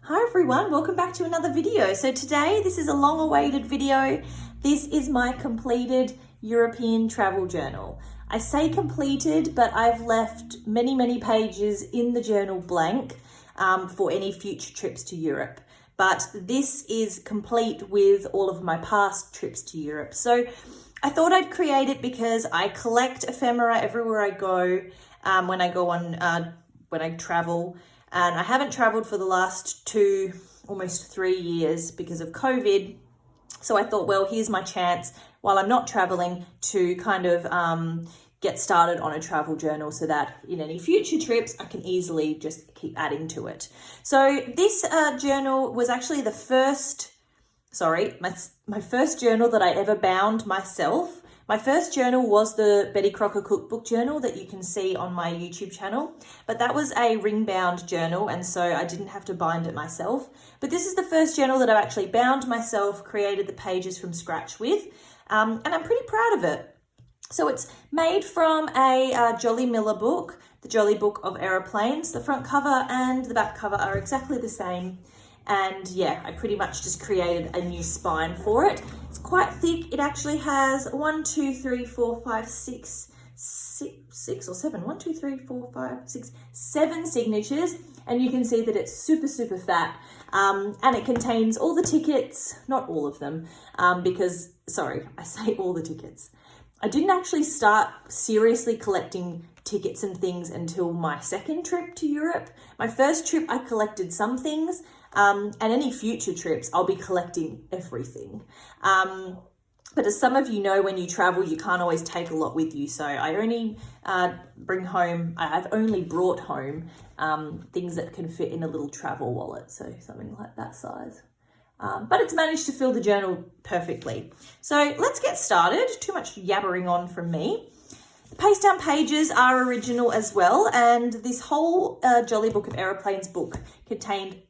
Hi everyone, welcome back to another video. So today, this is a long-awaited video. This is my completed European travel journal. I say completed, but I've left many pages in the journal blank for any future trips to Europe. But this is complete with all of my past trips to Europe. So I thought I'd create it because I collect ephemera everywhere I go when I travel. And I haven't traveled for the last almost 3 years because of COVID. So I thought, well, here's my chance while I'm not traveling to kind of get started on a travel journal so that in any future trips, I can easily just keep adding to it. So this journal was actually my first journal that I ever bound myself. My first journal was the Betty Crocker cookbook journal that you can see on my YouTube channel, but that was a ring bound journal, and so I didn't have to bind it myself. But this is the first journal that I've actually bound myself, created the pages from scratch with, and I'm pretty proud of it. So it's made from a Jolly Miller book, the Jolly Book of Aeroplanes. The front cover and the back cover are exactly the same. And yeah, I pretty much just created a new spine for it. It's quite thick. It actually has 1, 2, 3, 4, 5, 6, 6 or 7. 1, 2, 3, 4, 5, 6, 7 signatures. And you can see that it's super fat. And it contains all the tickets, not all of them, because, sorry, I say all the tickets. I didn't actually start seriously collecting tickets and things until my second trip to Europe. My first trip, I collected some things. And any future trips, I'll be collecting everything. But as some of you know, when you travel, you can't always take a lot with you. So I only I've only brought home things that can fit in a little travel wallet. So something like that size. But it's managed to fill the journal perfectly. So let's get started. Too much yabbering on from me. The paste down pages are original as well. And this whole Jolly Book of Aeroplanes book contained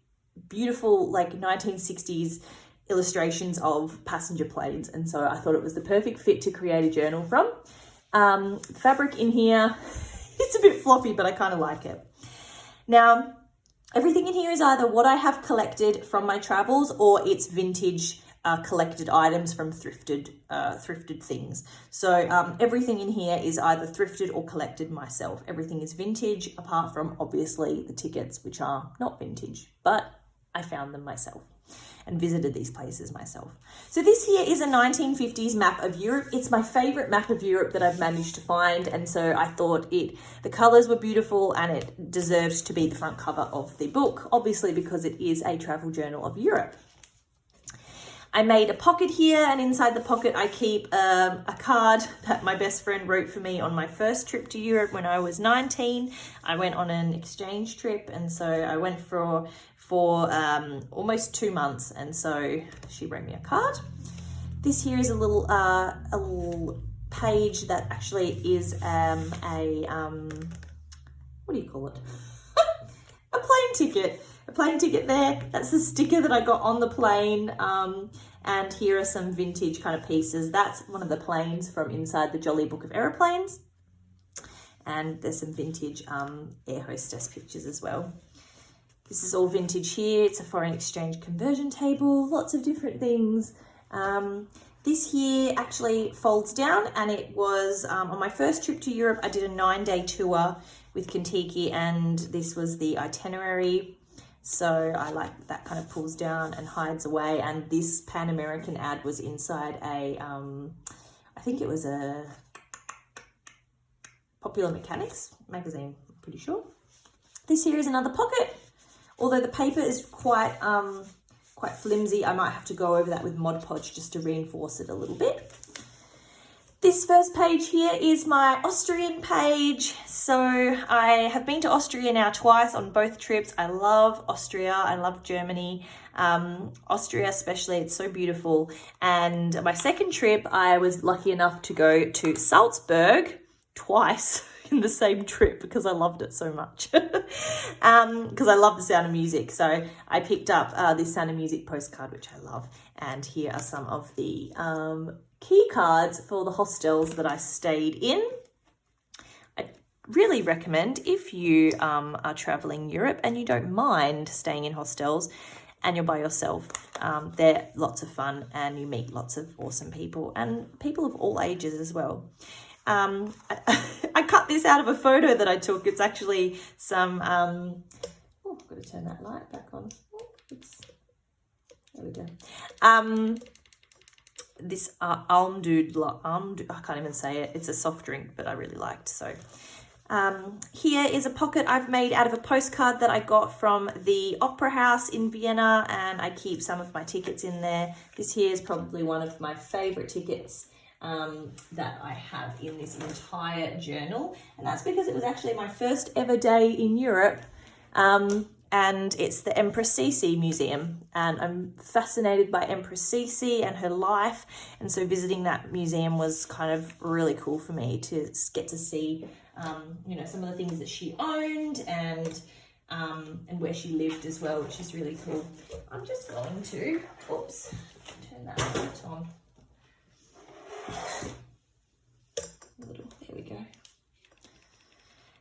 beautiful 1960s illustrations of passenger planes, and so I thought it was the perfect fit to create a journal from. Fabric in here, it's a bit floppy, but I kind of like it. Now, everything in here is either what I have collected from my travels or it's vintage collected items from thrifted things. So everything in here is either thrifted or collected myself. Everything is vintage, apart from obviously the tickets, which are not vintage, but I found them myself and visited these places myself. So this here is a 1950s map of Europe. It's my favorite map of Europe that I've managed to find. And so I thought the colors were beautiful and it deserved to be the front cover of the book, obviously because it is a travel journal of Europe. I made a pocket here, and inside the pocket I keep a card that my best friend wrote for me on my first trip to Europe when I was 19. I went on an exchange trip, and so I went for almost 2 months, and so she wrote me a card. This here is a little page that actually is what do you call it? A plane ticket. A plane ticket there. That's the sticker that I got on the plane. And here are some vintage kind of pieces. That's one of the planes from inside the Jolly Book of Aeroplanes. And there's some vintage air hostess pictures as well. This is all vintage here. It's a foreign exchange conversion table. Lots of different things. This here actually folds down, and it was on my first trip to Europe. I did a 9-day tour with Kentucky, and this was the itinerary. So I like that kind of pulls down and hides away. And this Pan American ad was inside I think it was a Popular Mechanics magazine, I'm pretty sure. This here is another pocket. Although the paper is quite flimsy, I might have to go over that with Mod Podge just to reinforce it a little bit. This first page here is my Austrian page. So I have been to Austria now twice on both trips. I love Austria. I love Germany. Austria especially, it's so beautiful. And my second trip, I was lucky enough to go to Salzburg twice in the same trip because I loved it so much. Because I love the Sound of Music. So I picked up this Sound of Music postcard, which I love. And here are some of the key cards for the hostels that I stayed in. I really recommend if you are traveling Europe and you don't mind staying in hostels and you're by yourself. They're lots of fun and you meet lots of awesome people and people of all ages as well. I cut this out of a photo that I took. It's actually some, oh, I've got to turn that light back on. There we go. This Almdud, I can't even say it. It's a soft drink, but I really liked. So here is a pocket I've made out of a postcard that I got from the Opera House in Vienna, and I keep some of my tickets in there. This here is probably one of my favorite tickets that I have in this entire journal, and that's because it was actually my first ever day in Europe, and it's the Empress Sisi Museum, and I'm fascinated by Empress Sisi and her life, and so visiting that museum was kind of really cool for me to get to see you know, some of the things that she owned and where she lived as well, which is really cool. I'm just going to, oops, turn that light on. There we go.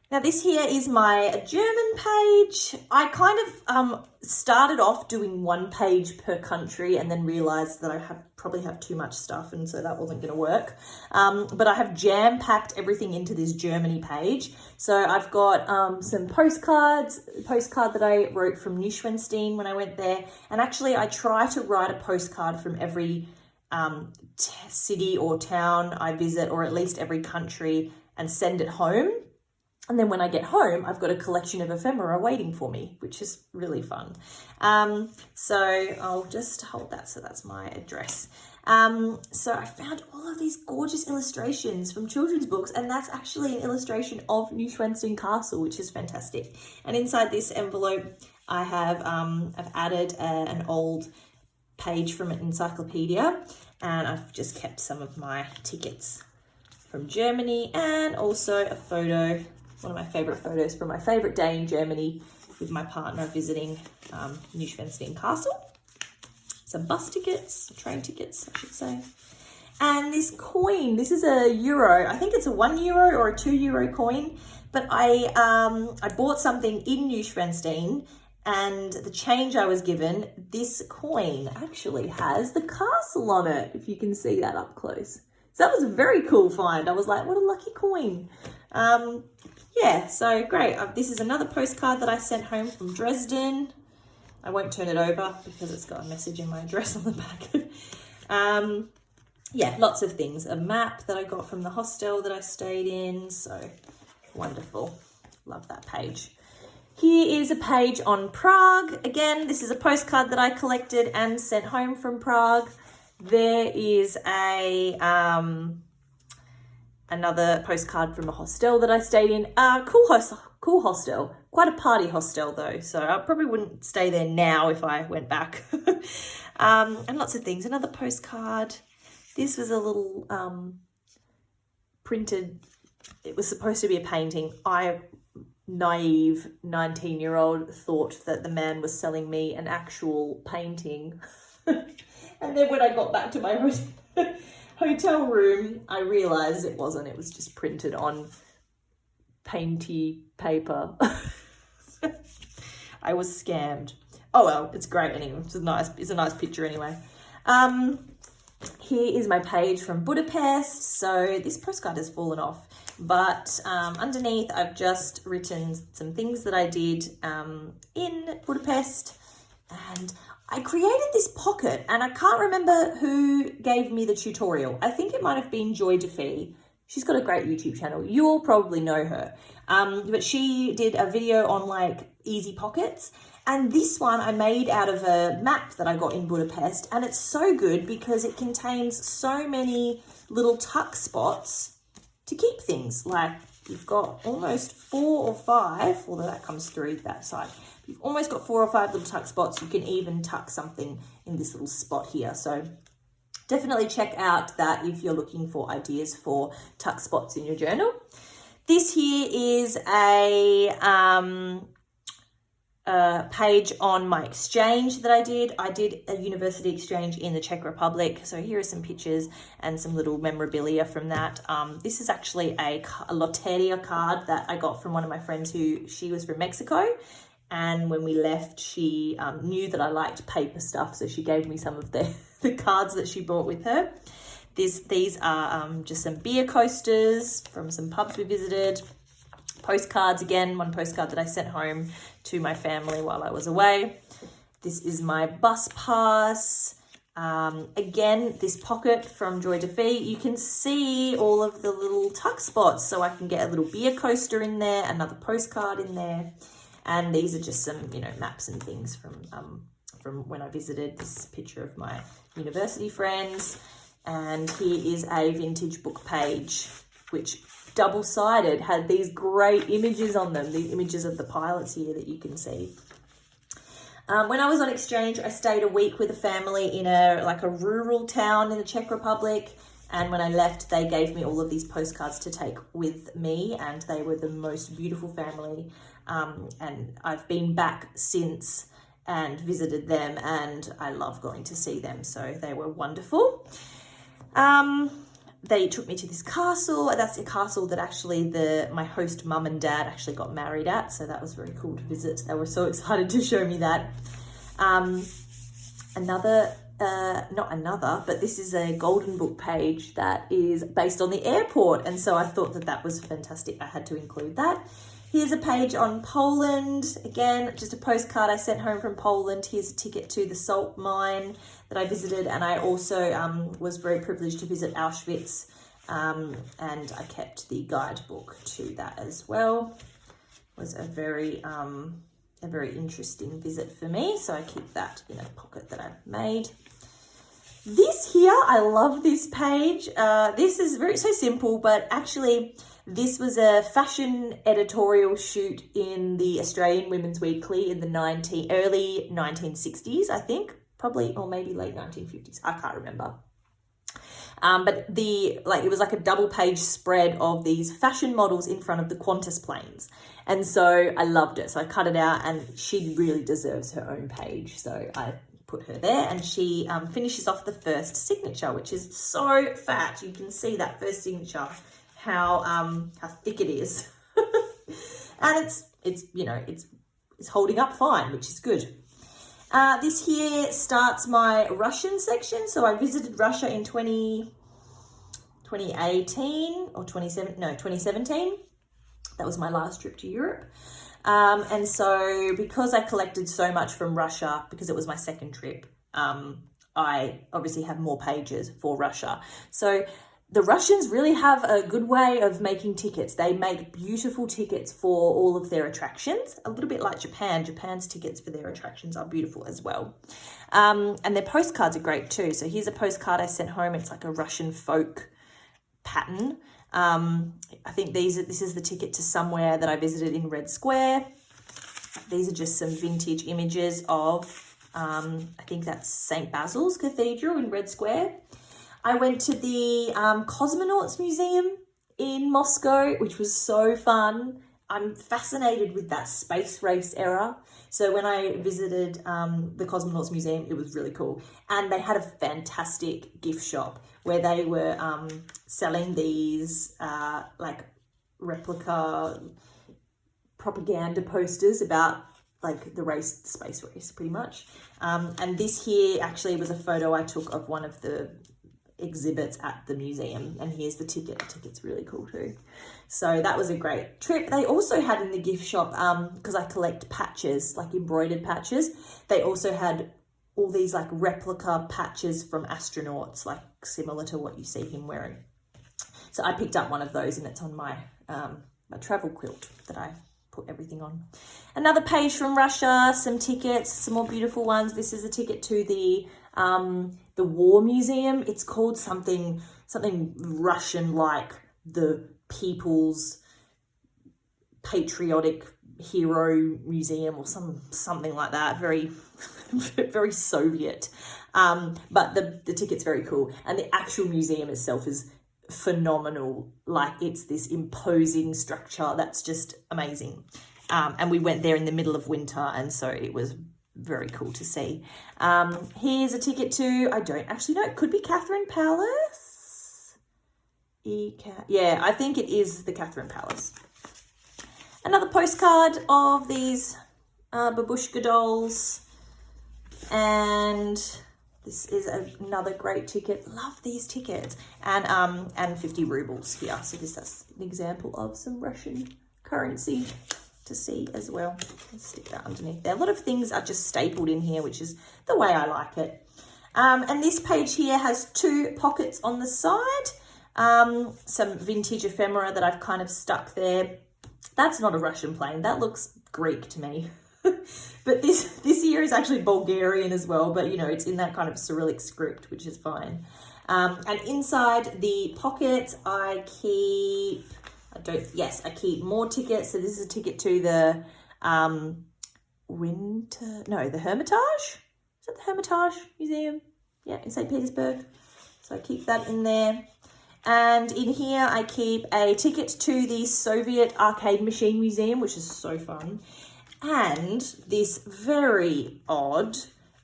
Now this here is my German page. I kind of started off doing one page per country and then realized that I probably have too much stuff, and so that wasn't going to work. But I have jam-packed everything into this Germany page. So I've got some postcards, a postcard that I wrote from Neuschwanstein when I went there. And actually I try to write a postcard from every city or town I visit, or at least every country, and send it home. And then when I get home, I've got a collection of ephemera waiting for me, which is really fun. So I'll just hold that. So that's my address. So I found all of these gorgeous illustrations from children's books, and that's actually an illustration of Neuschwanstein Castle, which is fantastic. And inside this envelope, I have I've added an old page from an encyclopedia, and I've just kept some of my tickets from Germany, and also a photo, one of my favorite photos from my favorite day in Germany with my partner visiting Neuschwanstein Castle. Some bus tickets, train tickets, I should say. And this coin, this is a euro. I think it's a €1 or a €2 coin, but I bought something in Neuschwanstein, and the change I was given, this coin actually has the castle on it, if you can see that up close. So that was a very cool find. I was like, what a lucky coin. Yeah, so great. This is another postcard that I sent home from Dresden. I won't turn it over because it's got a message in my address on the back. Yeah, lots of things. A map that I got from the hostel that I stayed in. So wonderful. Love that page. Here is a page on Prague. Again, this is a postcard that I collected and sent home from Prague. There is a another postcard from a hostel that I stayed in. Cool hostel. Quite a party hostel though, so I probably wouldn't stay there now if I went back. And lots of things. Another postcard. This was a little printed, it was supposed to be a painting. I, naive 19-year-old, thought that the man was selling me an actual painting. And then when I got back to my hotel room, I realized it wasn't. It was just printed on painty paper. I was scammed. Oh well, it's great anyway. It's a nice picture anyway. Here is my page from Budapest. So this postcard has fallen off, but underneath I've just written some things that I did in Budapest, and I created this pocket, and I can't remember who gave me the tutorial. I think it might have been Joy DeFee. She's got a great YouTube channel. You all probably know her. But she did a video on like easy pockets. And this one I made out of a map that I got in Budapest. And it's so good because it contains so many little tuck spots to keep things. Like you've got almost 4 or 5, although that comes through that side. You've almost got 4 or 5 little tuck spots. You can even tuck something in this little spot here. So definitely check out that if you're looking for ideas for tuck spots in your journal. This here is a page on my exchange that I did. I did a university exchange in the Czech Republic. So here are some pictures and some little memorabilia from that. This is actually a loteria card that I got from one of my friends she was from Mexico. And when we left, she knew that I liked paper stuff. So she gave me some of the cards that she brought with her. These are just some beer coasters from some pubs we visited. Postcards, again, one postcard that I sent home to my family while I was away. This is my bus pass. Again, this pocket from Joy de Fee. You can see all of the little tuck spots, so I can get a little beer coaster in there, another postcard in there. And these are just some, maps and things from when I visited. This is a picture of my university friends. And here is a vintage book page, which double-sided had these great images on them, the images of the pilots here that you can see. When I was on exchange, I stayed a week with a family in a rural town in the Czech Republic. And when I left, they gave me all of these postcards to take with me, and they were the most beautiful family. And I've been back since and visited them, and I love going to see them. So they were wonderful. They took me to this castle. That's a castle that actually my host mum and dad actually got married at. So that was very cool to visit. They were so excited to show me that. But this is a golden book page that is based on the airport. And so I thought that was fantastic. I had to include that. Here's a page on Poland. Again, just a postcard I sent home from Poland. Here's a ticket to the salt mine that I visited. And I also was very privileged to visit Auschwitz. And I kept the guidebook to that as well. It was a very interesting visit for me. So I keep that in a pocket that I made. This here, I love this page. This is so simple, but actually this was a fashion editorial shoot in the Australian Women's Weekly in the early 1960s, I think, probably, or maybe late 1950s. I can't remember. But it was like a double page spread of these fashion models in front of the Qantas planes. And so I loved it. So I cut it out, and she really deserves her own page. So I put her there, and she finishes off the first signature, which is so fat. You can see that first signature, how thick it is. And it's holding up fine, which is good. This here starts my Russian section. So I visited Russia in 2018 or 2017. That was my last trip to Europe. And so because I collected so much from Russia, because it was my second trip, I obviously have more pages for Russia. So the Russians really have a good way of making tickets. They make beautiful tickets for all of their attractions, a little bit like Japan. Japan's tickets for their attractions are beautiful as well. And their postcards are great too. So here's a postcard I sent home. It's like a Russian folk pattern. I think this is the ticket to somewhere that I visited in Red Square. These are just some vintage images of, I think that's St. Basil's Cathedral in Red Square. I went to the Cosmonauts Museum in Moscow, which was so fun. I'm fascinated with that space race era. So when I visited the Cosmonauts Museum, it was really cool. And they had a fantastic gift shop where they were selling these replica propaganda posters about the space race pretty much. And this here actually was a photo I took of one of the exhibits at the museum, and here's the ticket. The ticket's really cool too. So that was a great trip. They also had in the gift shop, because I collect patches, like embroidered patches, they also had all these replica patches from astronauts, similar to what you see him wearing. So I picked up one of those, and it's on my my travel quilt that I put everything on. Another page from Russia, some tickets, some more beautiful ones. This is a ticket to the War Museum. It's called something Russian, like the People's Patriotic Hero Museum or something like that. Very, very Soviet. But the ticket's very cool. And the actual museum itself is phenomenal. It's this imposing structure that's just amazing. And we went there in the middle of winter, and so it was very cool to see. Here's a ticket to, I don't actually know, it could be Catherine Palace. Yeah, I think it is the Catherine Palace. Another postcard of these babushka dolls. And this is another great ticket. Love these tickets. And 50 rubles here. So this is an example of some Russian currency to see as well. Let's stick that underneath there. A lot of things are just stapled in here, which is the way I like it. And this page here has 2 pockets on the side. Some vintage ephemera that I've kind of stuck there. That's not a Russian plane. That looks Greek to me. But this here is actually Bulgarian as well. But, you know, it's in that kind of Cyrillic script, which is fine. And inside the pockets, I keep more tickets. So this is a ticket to the the Hermitage. Is that the Hermitage Museum? Yeah, in St. Petersburg. So I keep that in there. And in here, I keep a ticket to the Soviet Arcade Machine Museum, which is so fun. And this very odd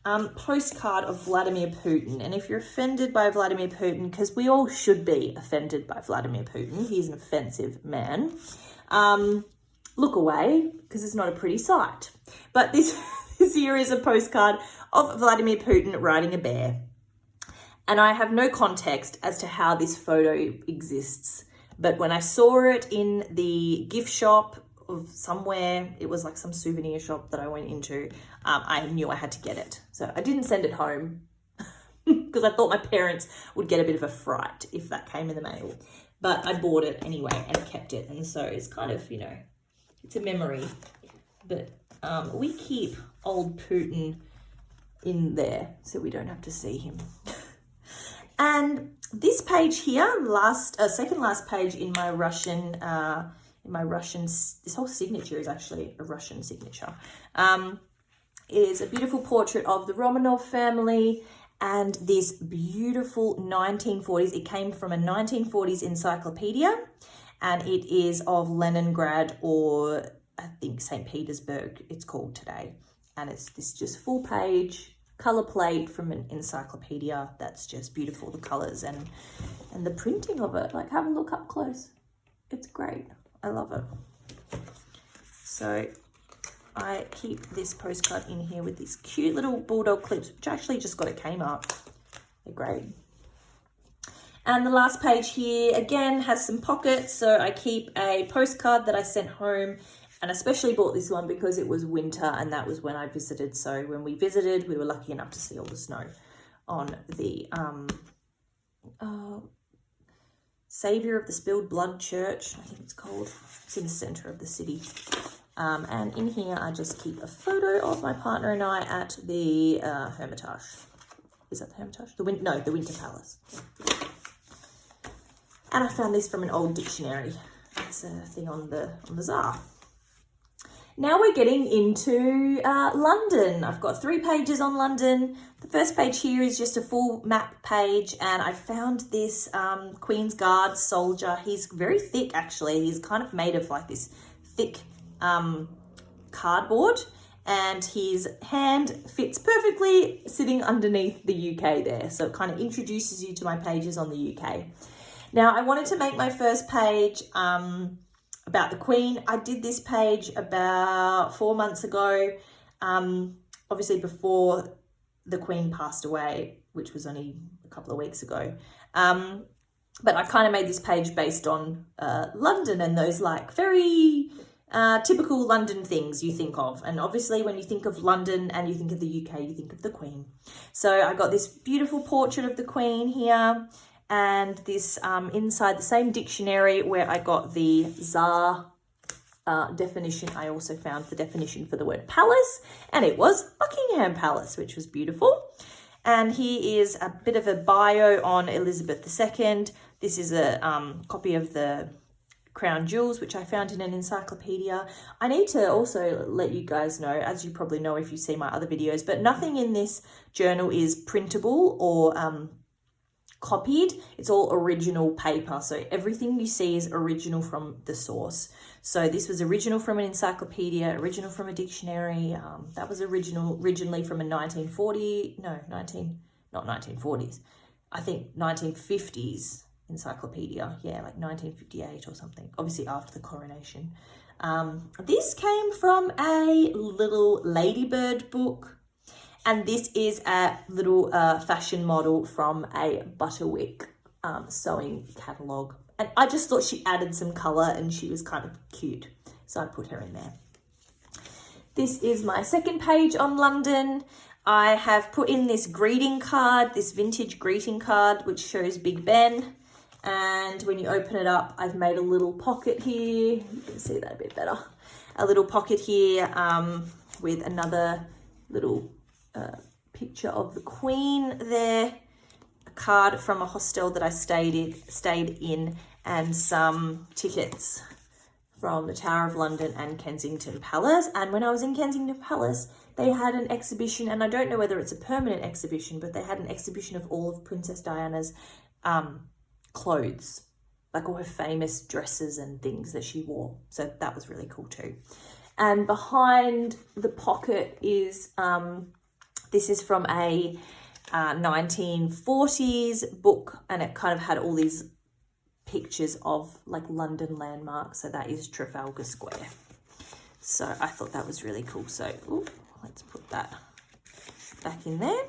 postcard of Vladimir Putin. And if you're offended by Vladimir Putin, because we all should be offended by Vladimir Putin, he's an offensive man, look away, because it's not a pretty sight. But this here is a postcard of Vladimir Putin riding a bear. And I have no context as to how this photo exists. But when I saw it in the gift shop of somewhere, it was like some souvenir shop that I went into, I knew I had to get it. So I didn't send it home because I thought my parents would get a bit of a fright if that came in the mail. But I bought it anyway and kept it. And so it's kind of, you know, it's a memory. But we keep old Putin in there so we don't have to see him. And this page here, second last page in my Russian, this whole signature is actually a Russian signature, is a beautiful portrait of the Romanov family and this beautiful 1940s. It came from a 1940s encyclopedia, and it is of Leningrad, or I think St. Petersburg it's called today. And it's this just full page color plate from an encyclopedia that's just beautiful. The colors and the printing of it, like, have a look up close. It's great. I love it. So I keep this postcard in here with these cute little bulldog clips, which I actually just got at Kmart. They're great. And the last page here again has some pockets, so I keep a postcard that I sent home. And I especially bought this one because it was winter, and that was when I visited. So when we visited, we were lucky enough to see all the snow on the Saviour of the Spilled Blood Church, I think it's called. It's in the centre of the city. And in here, I just keep a photo of my partner and I at the Hermitage. Is that the Hermitage? The Winter Palace. And I found this from an old dictionary. It's a thing on the Tsar. Now we're getting into London. I've got 3 pages on London. The first page here is just a full map page, and I found this Queen's Guard soldier. He's very thick, actually. He's kind of made of like this thick cardboard, and his hand fits perfectly sitting underneath the UK there. So it kind of introduces you to my pages on the UK. Now, I wanted to make my first page about the Queen. I did this page about 4 months ago, obviously before the Queen passed away, which was only a couple of weeks ago. But I kind of made this page based on London and those like very typical London things you think of. And obviously when you think of London and you think of the UK, you think of the Queen. So I got this beautiful portrait of the Queen here. And this inside the same dictionary where I got the Tsar definition, I also found the definition for the word palace, and it was Buckingham Palace, which was beautiful. And here is a bit of a bio on Elizabeth II. This is a copy of the Crown Jewels, which I found in an encyclopedia. I need to also let you guys know, as you probably know if you see my other videos, but nothing in this journal is printable or copied. It's all original paper. So everything you see is original from the source. So this was original from an encyclopedia, original from a dictionary. That was originally from a not 1940s. I think 1950s encyclopedia. Yeah, like 1958 or something. Obviously after the coronation. This came from a little ladybird book. And this is a little fashion model from a Butterwick sewing catalogue. And I just thought she added some colour and she was kind of cute. So I put her in there. This is my second page on London. I have put in this greeting card, this vintage greeting card, which shows Big Ben. And when you open it up, I've made a little pocket here. You can see that a bit better. A little pocket here with another little picture of the Queen there, a card from a hostel that I stayed in, and some tickets from the Tower of London and Kensington Palace. And when I was in Kensington Palace, they had an exhibition, and I don't know whether it's a permanent exhibition, but they had an exhibition of all of Princess Diana's clothes, like all her famous dresses and things that she wore. So that was really cool too. And behind the pocket is this is from a 1940s book, and it kind of had all these pictures of like London landmarks. So that is Trafalgar Square. So I thought that was really cool. So let's put that back in there.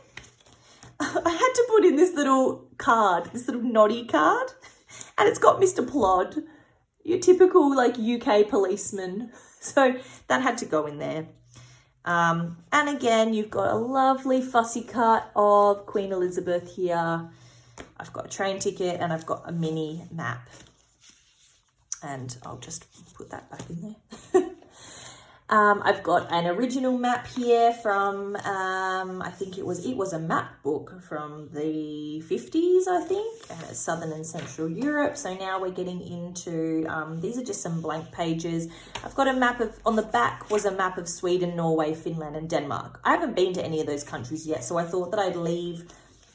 I had to put in this little card, this little noddy card, and it's got Mr. Plod, your typical like UK policeman. So that had to go in there. And again, you've got a lovely fussy cut of Queen Elizabeth here. I've got a train ticket and I've got a mini map. And I'll just put that back in there. I've got an original map here from, I think it was a map book from the 50s, I think, Southern and Central Europe. So now we're getting into, these are just some blank pages. I've got a map of, on the back was a map of Sweden, Norway, Finland, and Denmark. I haven't been to any of those countries yet, so I thought that I'd leave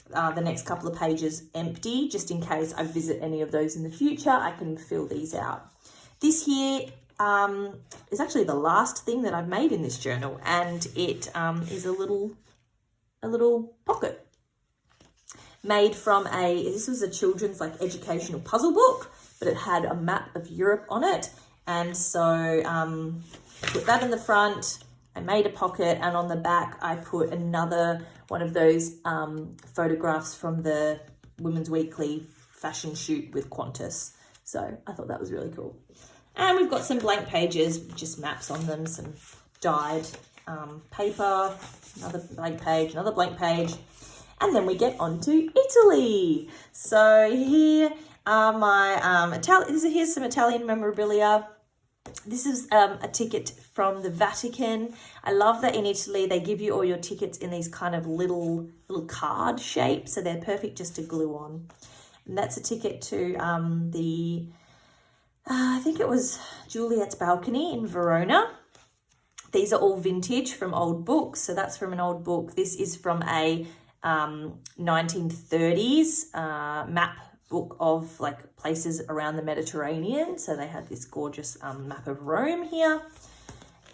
the next couple of pages empty, just in case I visit any of those in the future. I can fill these out. This here is actually the last thing that I've made in this journal, and it is a little pocket made from this was a children's like educational puzzle book, but it had a map of Europe on it. And so put that in the front, I made a pocket, and on the back I put another one of those photographs from the Women's Weekly fashion shoot with Qantas. So I thought that was really cool. And we've got some blank pages, just maps on them, some dyed paper, another blank page, another blank page. And then we get on to Italy. So here are my here's some Italian memorabilia. This is a ticket from the Vatican. I love that in Italy they give you all your tickets in these kind of little card shapes, so they're perfect just to glue on. And that's a ticket to I think it was Juliet's Balcony in Verona. These are all vintage from old books. So that's from an old book. This is from a 1930s map book of like places around the Mediterranean. So they had this gorgeous map of Rome here.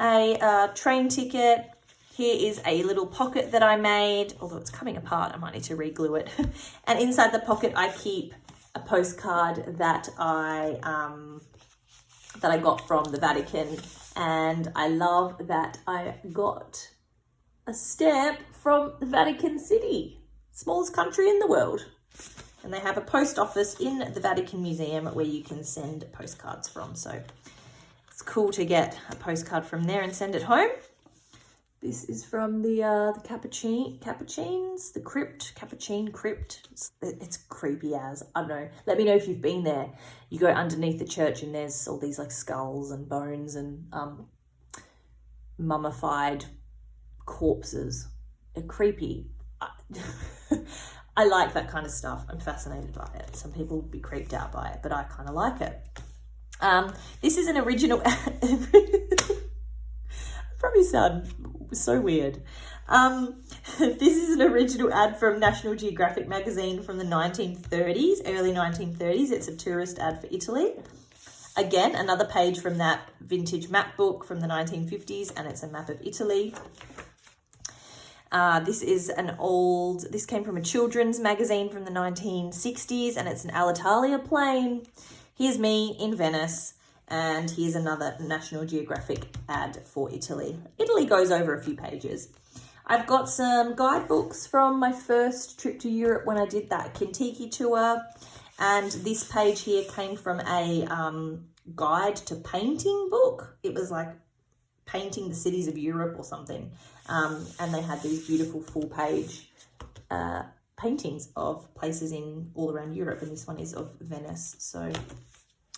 A train ticket. Here is a little pocket that I made, although it's coming apart. I might need to re-glue it. And inside the pocket, I keep a postcard that I got from the Vatican, and I love that I got a stamp from the Vatican City, smallest country in the world. And they have a post office in the Vatican Museum where you can send postcards from. So it's cool to get a postcard from there and send it home. This is from the Capuchins, the Capuchin crypt. It's creepy as, I don't know. Let me know if you've been there. You go underneath the church and there's all these like skulls and bones and mummified corpses. They're creepy. I like that kind of stuff. I'm fascinated by it. Some people would be creeped out by it, but I kind of like it. This is an original... Probably sound so weird. This is an original ad from National Geographic magazine from the 1930s, early 1930s. It's a tourist ad for Italy. Again, another page from that vintage map book from the 1950s, and it's a map of Italy. This came from a children's magazine from the 1960s, and it's an Alitalia plane. Here's me in Venice, and here's another National Geographic ad for Italy. Italy goes over a few pages. I've got some guidebooks from my first trip to Europe when I did that Kentucky tour. And this page here came from a guide to painting book. It was like painting the cities of Europe or something. And they had these beautiful full page paintings of places all around Europe. And this one is of Venice. So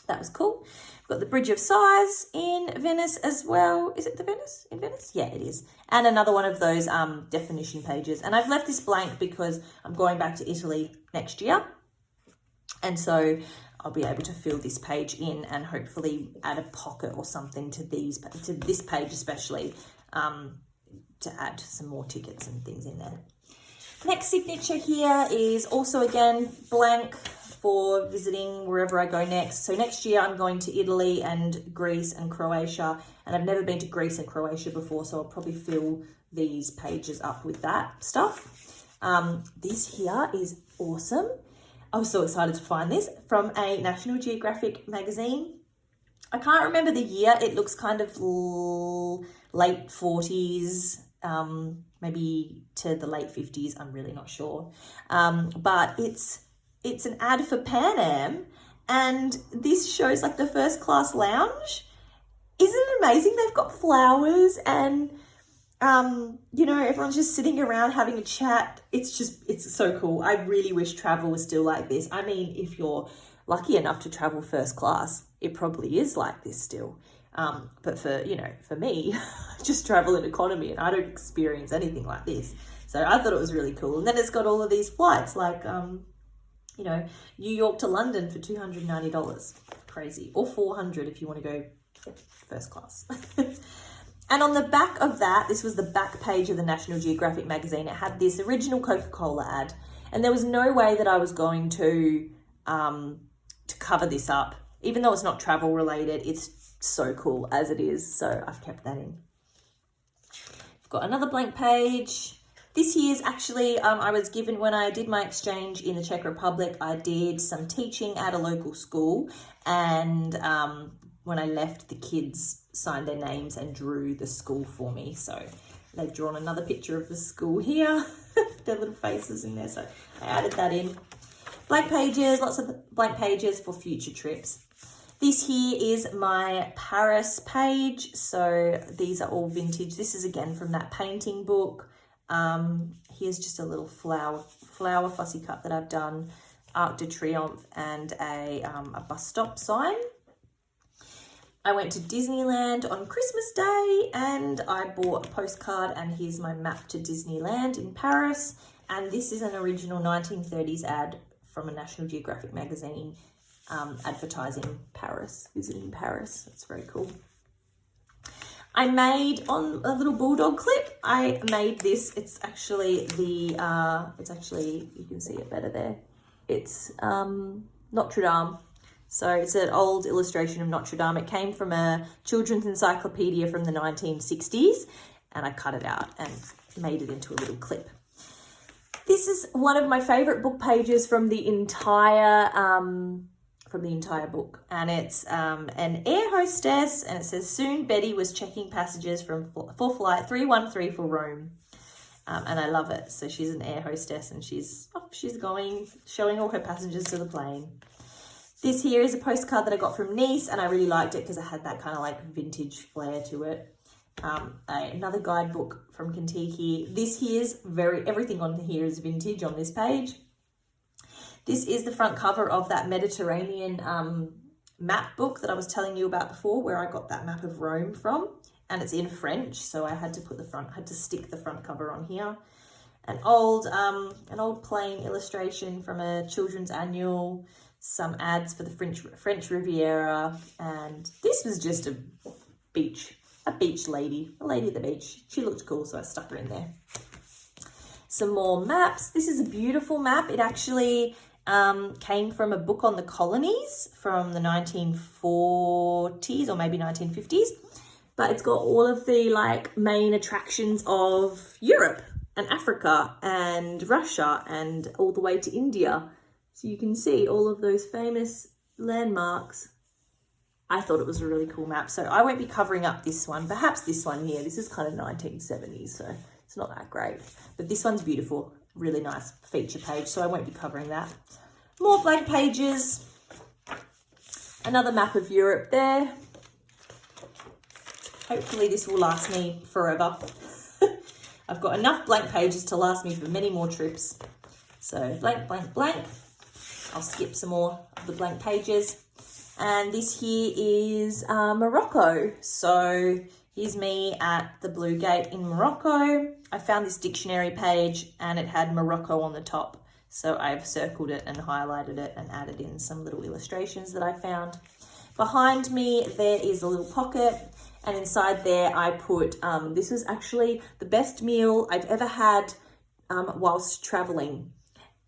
that was cool. We've got the Bridge of Sighs in Venice as well. Is it the Venice? In Venice? Yeah, it is. And another one of those definition pages. And I've left this blank because I'm going back to Italy next year. And so I'll be able to fill this page in and hopefully add a pocket or something to this page especially, to add some more tickets and things in there. Next signature here is also again blank for visiting wherever I go next. So next year I'm going to Italy and Greece and Croatia, and I've never been to Greece and Croatia before, so I'll probably fill these pages up with that stuff. This here is awesome. I was so excited to find this from a National Geographic magazine. I can't remember the year. It looks kind of late 40s, maybe to the late 50s. I'm really not sure. But it's an ad for Pan Am, and this shows like the first class lounge. Isn't it amazing? They've got flowers and everyone's just sitting around having a chat. It's so cool. I really wish travel was still like this. I mean, if you're lucky enough to travel first class, it probably is like this still. But for me, I just travel in economy and I don't experience anything like this. So I thought it was really cool. And then it's got all of these flights like, New York to London for $290. Crazy. Or $400 if you want to go first class. And on the back of that, this was the back page of the National Geographic magazine. It had this original Coca-Cola ad, and there was no way that I was going to cover this up. Even though it's not travel related, it's so cool as it is. So I've kept that in. I've got another blank page. This year's actually, I was given when I did my exchange in the Czech Republic, I did some teaching at a local school, and when I left, the kids signed their names and drew the school for me. So they've drawn another picture of the school here, their little faces in there. So I added that in. Blank pages, lots of blank pages for future trips. This here is my Paris page. So these are all vintage. This is again from that painting book. Here's just a little flower fussy cut that I've done, Arc de Triomphe, and a bus stop sign. I went to Disneyland on Christmas Day and I bought a postcard, and here's my map to Disneyland in Paris. And this is an original 1930s ad from a National Geographic magazine advertising Paris, visiting Paris. That's very cool. I made on a little bulldog clip. I made this. It's actually you can see it better there. It's Notre Dame. So it's an old illustration of Notre Dame. It came from a children's encyclopedia from the 1960s, and I cut it out and made it into a little clip. This is one of my favorite book pages from the entire book, and it's an air hostess, and it says, soon Betty was checking passages for flight 313 for Rome. And I love it. So she's an air hostess, and she's going, showing all her passengers to the plane. This here is a postcard that I got from Nice, and I really liked it because it had that kind of like vintage flair to it. Another guidebook from Kentucky. This here's everything on here is vintage on this page. This is the front cover of that Mediterranean map book that I was telling you about before, where I got that map of Rome from, and it's in French, so I had to stick the front cover on here. An old plain illustration from a children's annual, some ads for the French Riviera, and this was just a beach a beach lady, a lady at the beach. She looked cool, so I stuck her in there. Some more maps. This is a beautiful map. It actually came from a book on the colonies from the 1940s or maybe 1950s. But it's got all of the like main attractions of Europe and Africa and Russia and all the way to India. So you can see all of those famous landmarks. I thought it was a really cool map. So I won't be covering up this one. Perhaps this one here. This is kind of 1970s, so it's not that great. But this one's beautiful. Really nice feature page. So I won't be covering that. More blank pages. Another map of Europe there. Hopefully this will last me forever. I've got enough blank pages to last me for many more trips. So blank, blank, blank. I'll skip some more of the blank pages. And this here is Morocco. So here's me at the Blue Gate in Morocco. I found this dictionary page and it had Morocco on the top. So I've circled it and highlighted it and added in some little illustrations that I found. Behind me, there is a little pocket. And inside there, I put, this was actually the best meal I've ever had whilst traveling.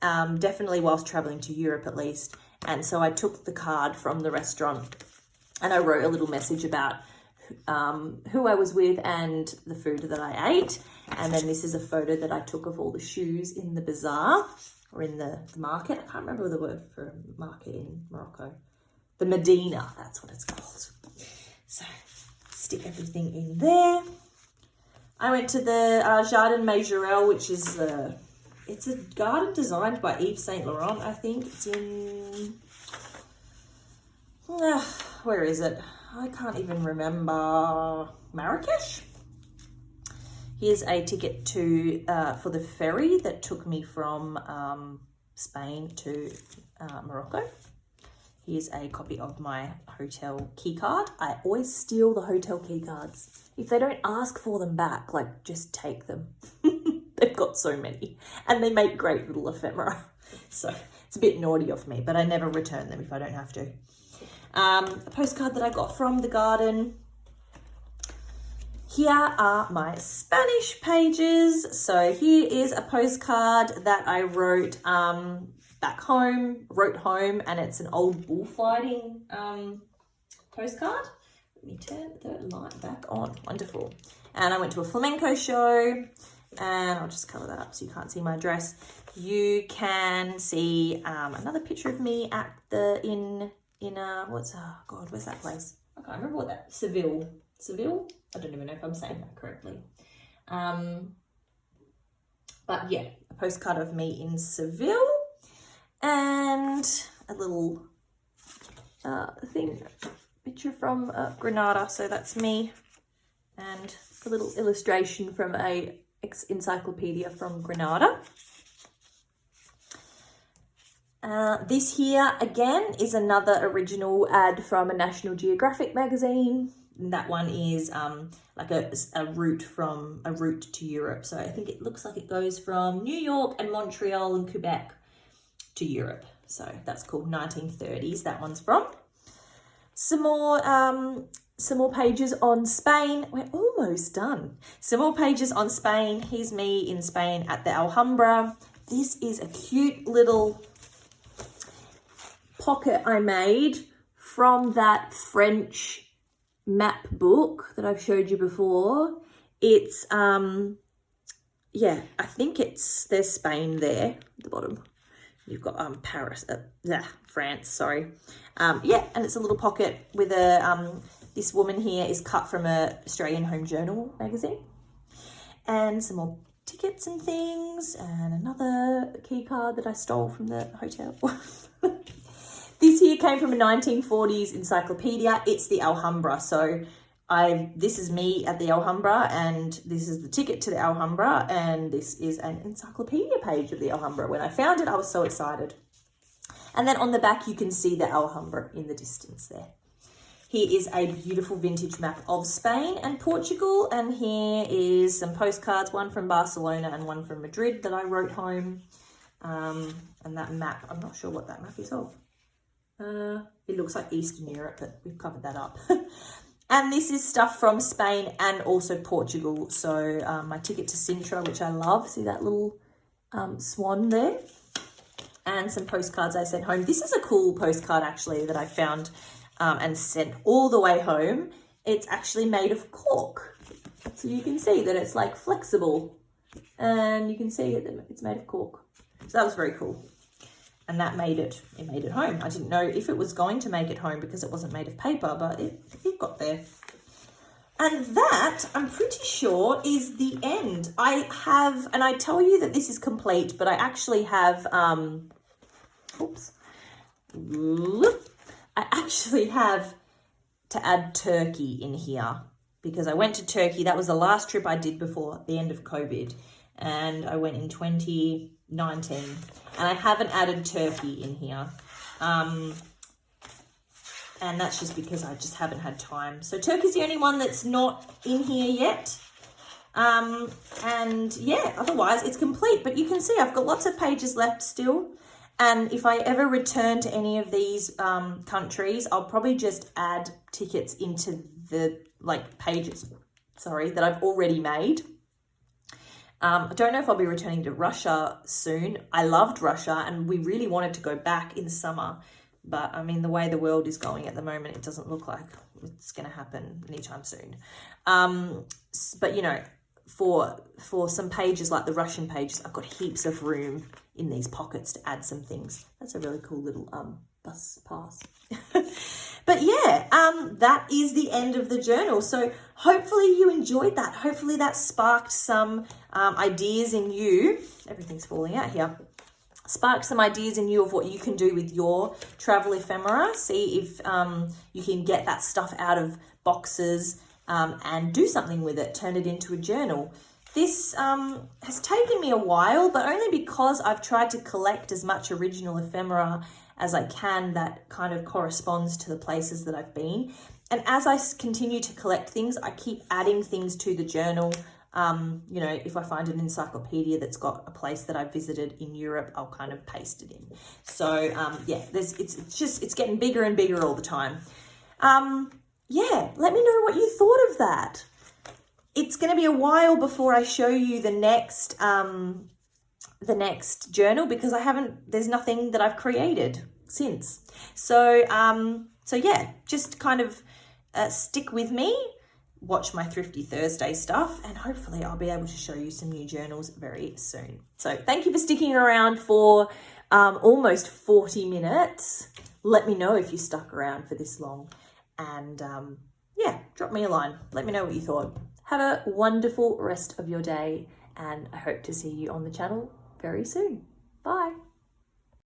Definitely whilst traveling to Europe, at least. And so I took the card from the restaurant and I wrote a little message about who I was with and the food that I ate. And then this is a photo that I took of all the shoes in the bazaar or in the market. I can't remember the word for market in Morocco. The Medina, that's what it's called. So stick everything in there. I went to the Jardin Majorelle, which is it's a garden designed by Yves Saint Laurent, I think. It's in where is it? I can't even remember. Marrakesh. Here's a ticket to for the ferry that took me from Spain to Morocco. Here's a copy of my hotel key card. I always steal the hotel key cards. If they don't ask for them back, like, just take them. They've got so many. And they make great little ephemera. So it's a bit naughty of me, but I never return them if I don't have to. A postcard that I got from the garden. Here are my Spanish pages. So here is a postcard that I wrote back home, and it's an old bullfighting postcard. Let me turn the light back on. Wonderful. And I went to a flamenco show, and I'll just cover that up so you can't see my dress. You can see another picture of me at the where's that place? I can't remember what that Seville. I don't even know if I'm saying that correctly. But yeah, a postcard of me in Seville. And a little picture from Granada, so that's me, and a little illustration from a encyclopedia from Granada. This here again is another original ad from a National Geographic magazine. And that one is like a route to Europe. So I think it looks like it goes from New York and Montreal and Quebec to Europe. So that's called 1930s. That one's from. Some more pages on Spain. We're almost done. Some more pages on Spain. Here's me in Spain at the Alhambra. This is a cute little pocket I made from that French map book that I've showed you before. It's yeah, I think there's Spain there at the bottom. You've got Paris, France, sorry. Yeah, and it's a little pocket with this woman here is cut from a Australian Home Journal magazine. And some more tickets and things, and another key card that I stole from the hotel. This here came from a 1940s encyclopedia. It's the Alhambra. So this is me at the Alhambra, and this is the ticket to the Alhambra, and this is an encyclopedia page of the Alhambra. When I found it, I was so excited. And then on the back, you can see the Alhambra in the distance there. Here is a beautiful vintage map of Spain and Portugal, and here is some postcards, one from Barcelona and one from Madrid that I wrote home. And that map, I'm not sure what that map is of. It looks like Eastern Europe, but we've covered that up. And this is stuff from Spain and also Portugal. So my ticket to Sintra, which I love. See that little swan there? And some postcards I sent home. This is a cool postcard actually that I found and sent all the way home. It's actually made of cork. So you can see that it's like flexible. And you can see that it's made of cork. So that was very cool. And that made it home. I didn't know if it was going to make it home because it wasn't made of paper, but it got there. And that, I'm pretty sure, is the end. I have, and I tell you that this is complete, but I actually have, oops. I actually have to add Turkey in here because I went to Turkey. That was the last trip I did before the end of COVID. And I went in 2019 and I haven't added Turkey in here. And that's just because I just haven't had time. So Turkey's the only one that's not in here yet. And yeah, otherwise it's complete. But you can see I've got lots of pages left still. And if I ever return to any of these countries, I'll probably just add tickets into the pages, that I've already made. I don't know if I'll be returning to Russia soon. I loved Russia and we really wanted to go back in the summer. But I mean, the way the world is going at the moment, it doesn't look like it's going to happen anytime soon. But you know, for some pages like the Russian pages, I've got heaps of room in these pockets to add some things. That's a really cool little bus pass. But yeah, that is the end of the journal. So hopefully you enjoyed that. Hopefully that sparked some ideas in you. Everything's falling out here. Spark some ideas in you of what you can do with your travel ephemera. See if you can get that stuff out of boxes and do something with it. Turn it into a journal. This has taken me a while, but only because I've tried to collect as much original ephemera as I can that kind of corresponds to the places that I've been. And as I continue to collect things, I keep adding things to the journal. You know, if I find an encyclopedia that's got a place that I visited in Europe, I'll kind of paste it in. So yeah, it's getting bigger and bigger all the time. Yeah, let me know what you thought of that. It's going to be a while before I show you the next journal because there's nothing that I've created since. So yeah, just kind of stick with me. Watch my Thrifty Thursday stuff and hopefully I'll be able to show you some new journals very soon. So thank you for sticking around for almost 40 minutes. Let me know if you stuck around for this long and yeah, drop me a line. Let me know what you thought. Have a wonderful rest of your day and I hope to see you on the channel very soon. Bye.